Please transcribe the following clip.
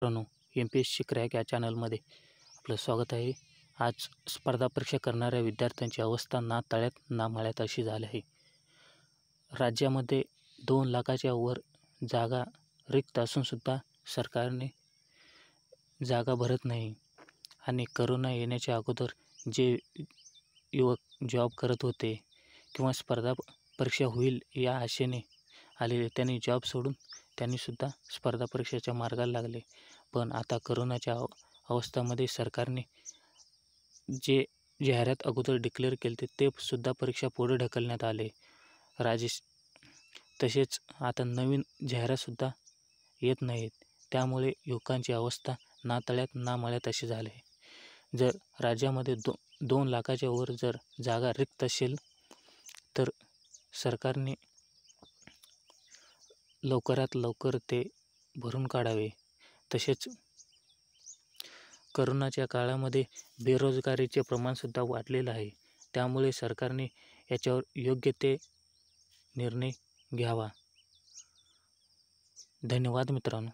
मित्रांनो, MPSC crack या चॅनलमध्ये आपलं स्वागत आहे. आज स्पर्धा परीक्षा करणाऱ्या विद्यार्थ्यांची अवस्था ना तळ्यात ना मळ्यात अशी झाली आहे. राज्यामध्ये 2 लाखाच्या वर जागा रिक्त असूनसुद्धा सरकारने जागा भरत नाही आणि करोना येण्याच्या अगोदर जे युवक जॉब करत होते किंवा स्पर्धा परीक्षा होईल या आशेने आलेले त्यांनी जॉब सोडून त्यांनीसुद्धा स्पर्धा परीक्षेच्या मार्गाला लागले. पण आता करोनाच्या अवस्थेमध्ये सरकारने जे जाहिरात अगोदर डिक्लेअर केले ते सुद्धा परीक्षा पुढे ढकलण्यात आले. तसेच आता नवीन जाहिरातसुद्धा येत नाहीत. त्यामुळे युवकांची अवस्था ना तळ्यात ना मळ्यात अशी झाली आहे. जर राज्यामध्ये 2 लाखाच्या वर जर जागा रिक्त असेल तर सरकारने लवकरात लवकर ते भरून काढावे. तसेच करोनाच्या काळामध्ये बेरोजगारीचे प्रमाणसुद्धा वाढलेलं आहे. त्यामुळे सरकारने याच्यावर योग्य ते निर्णय घ्यावा. धन्यवाद मित्रांनो.